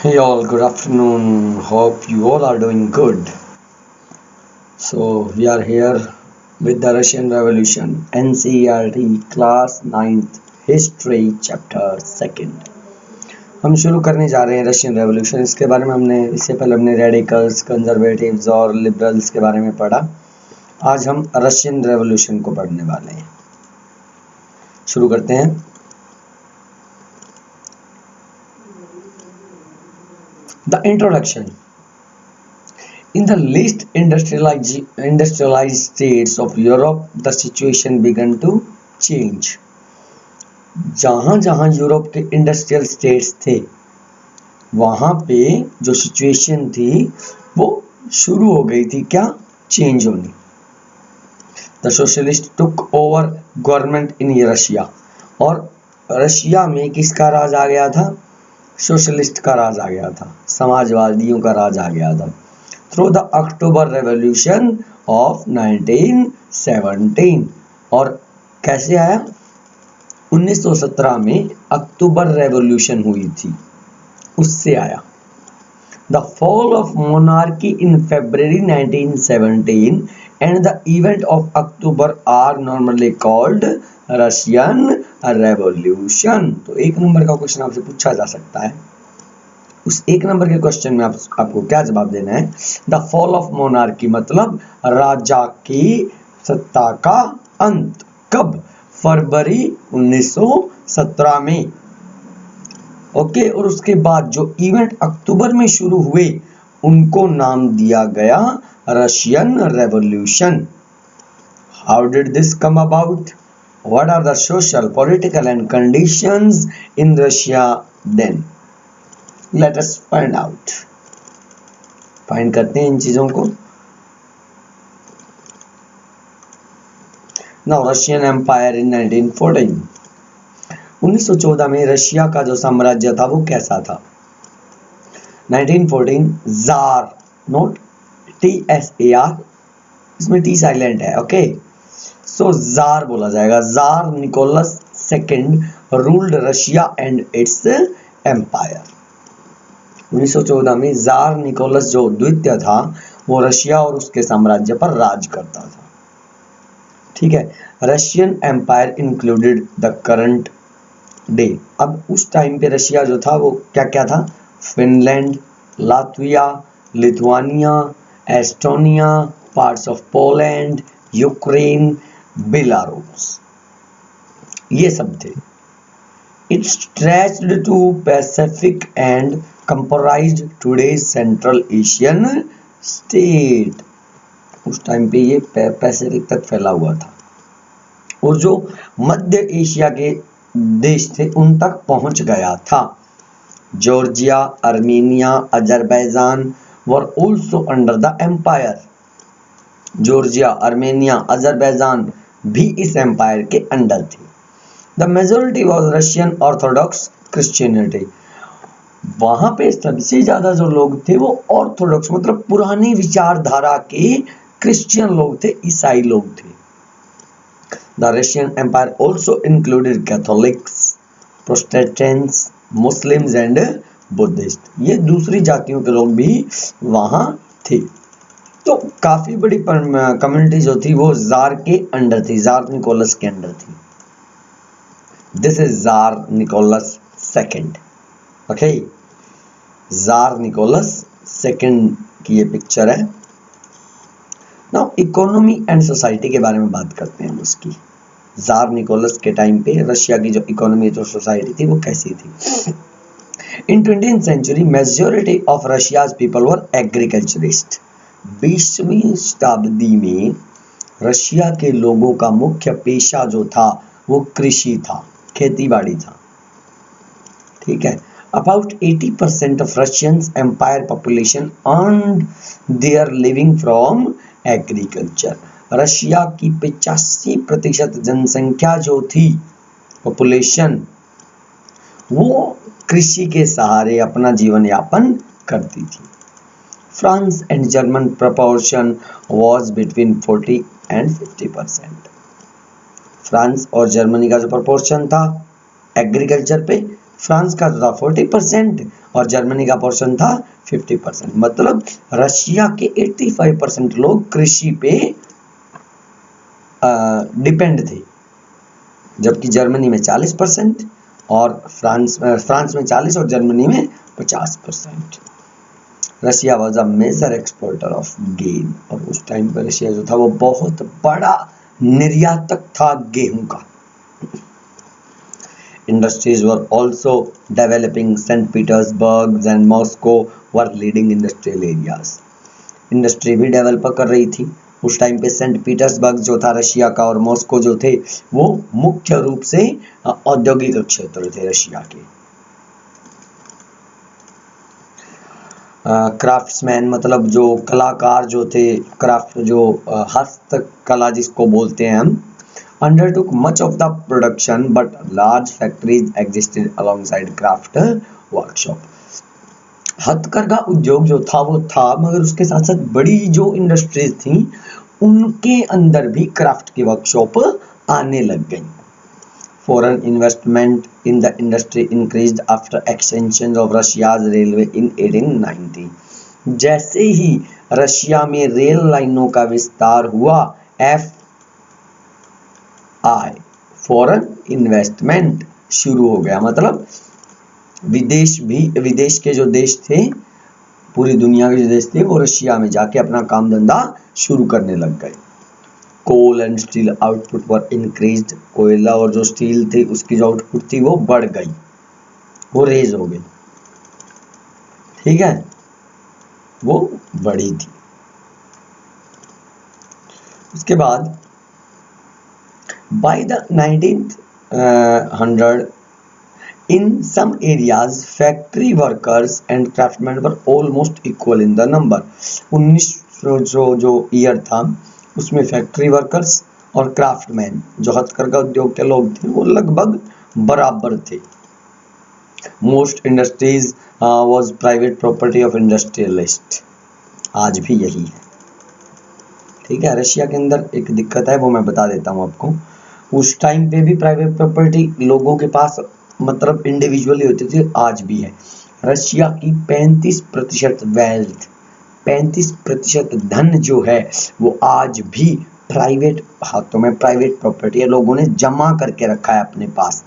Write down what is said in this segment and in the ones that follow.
Hey all, good afternoon. Hope you all are doing good. So we are here with the Russian Revolution, NCERT Class 9th History Chapter 2nd. हम शुरू करने जा रहे हैं Russian revolution. इसके बारे में हमने इससे पहले हमने रेडिकल्स, कंजर्वेटिव्स और लिबरल्स के बारे में पढ़ा। आज हम रशियन रेवोल्यूशन को पढ़ने वाले हैं। शुरू करते हैं। The introduction. In the least industrialized states of Europe, the situation began to change. जहाँ जहाँ यूरोप के इंडस्ट्रियल स्टेट्स थे वहाँ पे जो सिचुएशन थी वो शुरू हो गई थी क्या चेंज होनी। The socialist took over government in Russia, और रशिया में किसका राज आ गया था? सोशलिस्ट का राज आ गया था, समाजवादियों का राज आ गया था। Through the October revolution of 1917, और कैसे आया? 1917 में अक्टूबर रेवोल्यूशन हुई थी, उससे आया। The fall of monarchy in February 1917 and the event of October are normally called Russian revolution. तो एक नंबर का क्वेश्चन आपसे पूछा जा सकता है। उस एक नंबर के क्वेश्चन में आपको क्या जवाब देना है? द फॉल ऑफ मोनार्की मतलब राजा की सत्ता का अंत। कब? फरवरी 1917 में। ओके, और उसके बाद जो इवेंट अक्टूबर में शुरू हुए उनको नाम दिया गया Russian revolution. How did this come about? What are the social, political and conditions in Russia then? Let us find out. Find करते हैं इन चीजों को। Now Russian Empire in 1914. 1914 में रशिया का जो साम्राज्य था वो कैसा था? 1914 जार, नोट TSAR, इसमें T साइलेंट है, ओके। सो जार बोला जाएगा। Tsar Nicholas second ruled Russia and its empire. 1914 में जार निकोलस जो द्वितीय था वो रशिया और उसके साम्राज्य पर राज करता था। ठीक है। Russian empire included the current day. अब उस टाइम पे रशिया जो था वो क्या क्या था? Finland, Latvia, Lithuania, Estonia, parts of Poland, Ukraine, Belarus, ये सब थे। It stretched to Pacific and comprised today's central Asian state. उस टाइम पे ये पैसिफिक तक फैला हुआ था और जो मध्य एशिया के देश थे उन तक पहुंच गया था। Georgia, Armenia, Azerbaijan were also under the empire. Georgia, Armenia, Azerbaijan भी इस एम्पायर के अंडर थे। The majority was Russian Orthodox Christianity. वहां पे सबसे ज्यादा जो लोग थे वो ऑर्थोडॉक्स मतलब पुरानी विचारधारा के क्रिश्चियन लोग थे, ईसाई लोग थे। The Russian empire also included Catholics, Protestants, Muslims and Buddhist. ये दूसरी जातियों के लोग भी वहां थे। तो काफी बड़ी कम्युनिटी जो थी वो जार के अंडर थी, जार निकोलस के अंडर थी। This is tsar Nicholas second, okay. Tsar Nicholas second की ये पिक्चर है। नाउ इकोनॉमी एंड सोसाइटी के बारे में बात करते हैं उसकी। जार निकोलस के टाइम पे रशिया की जो इकोनॉमी, जो सोसाइटी थी वो कैसी थी? In 20th century majority of Russia's people were agriculturist. 20वीं शताब्दी में रशिया के लोगों का मुख्य पेशा जो था वो कृषि था, खेतीबाड़ी था। ठीक है। About 80% of Russians empire population earned their living from agriculture. Russia की 85% जनसंख्या जो थी, पॉपुलेशन, वो कृषि के सहारे अपना जीवन यापन करती थी। France and German proportion was between 40 and 50%. France और जर्मनी का जो प्रोपोर्शन था एग्रीकल्चर पे, फ्रांस का तो था 40% और जर्मनी का पोर्शन था 50%। मतलब रशिया के 85% लोग कृषि पे डिपेंड थे, जबकि जर्मनी में 40% और फ्रांस में 40 और जर्मनी में 50%। Russia was a major exporter of गेहूं, और उस टाइम पर रशिया जो था वो बहुत बड़ा निर्यातक था गेहूं का। Industries were also developing, Saint Petersburg and Moscow were leading industrial areas. Industry भी डेवलप कर रही थी उस टाइम पे। सेंट पीटर्सबर्ग जो था रशिया का और मॉस्को जो थे वो मुख्य रूप से औद्योगिक क्षेत्र थे रशिया के। क्राफ्ट्समैन मतलब जो कलाकार जो थे, क्राफ्ट जो हस्तकला जिसको बोलते हैं हम, undertook much of the production but large factories existed alongside craft workshop। हथकरघा उद्योग जो था वो था, मगर उसके साथ साथ बड़ी जो इंडस्ट्रीज थी उनके अंदर भी क्राफ्ट की वर्कशॉप आने लग गई। Foreign investment in the industry increased after extension of Russia's railway in 1890। जैसे ही रशिया में रेल लाइनों का विस्तार हुआ, फॉरेन इन्वेस्टमेंट शुरू हो गया। मतलब विदेश के जो देश थे, पूरी दुनिया के जो देश थे, वो रशिया में जाके अपना काम धंधा शुरू करने लग गए। Coal and steel output were increased. कोयला और जो स्टील थी उसकी जो आउटपुट थी वो बढ़ गई, वो रेज हो गई, ठीक है, वो बढ़ी थी। उसके बाद by the 1900 in some areas factory workers and craftsmen were almost equal in the number। 1900 जो ईयर था उसमें फैक्ट्री वर्कर्स और क्राफ्टमैन जो हथकरघा उद्योग के लोग थे वो लगभग बराबर थे। Most industries was private property of industrialist. आज भी यही है, ठीक है। रशिया के अंदर एक दिक्कत है, वो मैं बता देता हूँ आपको। उस टाइम पे भी प्राइवेट प्रॉपर्टी लोगों के पास मतलब इंडिविजुअली होती थी, आज भी है। रशिया की 35% वेल्थ, 35% धन जो है वो आज भी प्राइवेट हाथों में, प्राइवेट प्रॉपर्टी है, लोगों ने जमा करके रखा है अपने पास,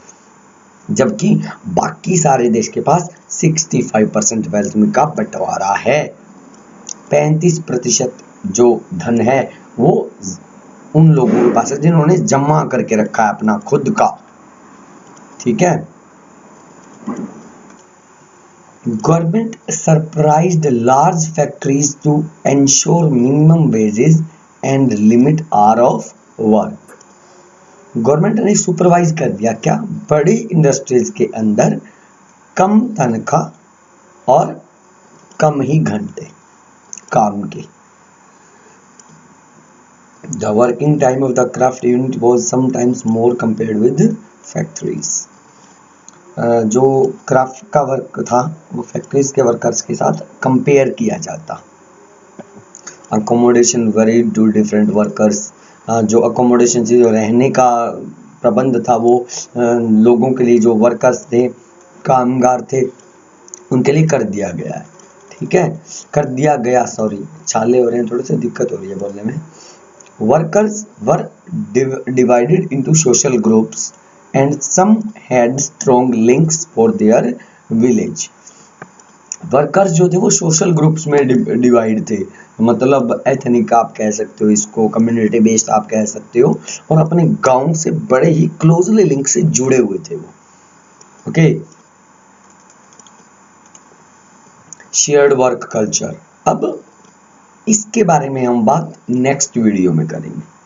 जबकि बाकी सारे देश के पास 65% वेल्थ में का बंटवारा है। 35% जो धन है वो उन लोगों के पास है जिन्होंने जमा करके रखा है अपना खुद का, ठीक है। Government surprised large factories to ensure minimum wages and limit hour of work। Government ने सुपरवाइज कर दिया क्या, बड़ी इंडस्ट्रीज के अंदर कम तनख्वाह और कम ही घंटे काम के। The working time of the craft unit was sometimes more compared with factories। जो क्राफ्ट का वर्क था वो फैक्ट्रीज के वर्कर्स के साथ कंपेयर किया जाता। Accommodation varied to different workers. जो अकोमोडेशन थी, जो रहने का प्रबंध था, वो लोगों के लिए, जो वर्कर्स थे, कामगार थे, उनके लिए कर दिया गया है, ठीक है, कर दिया गया, सॉरी छाले हो रहे हैं, थोड़े से दिक्कत हो रही है बोलने में। Workers were divided into social groups and some had strong links for their village। Workers जो थे वो सोशल ग्रुप्स में डिवाइड थे, मतलब एथनिक आप कह सकते हो इसको, कम्युनिटी बेस्ड आप कह सकते हो, और अपने गांव से बड़े ही क्लोजली लिंक से जुड़े हुए थे वो, ओके। शेयर्ड वर्क कल्चर, अब इसके बारे में हम बात नेक्स्ट वीडियो में करेंगे।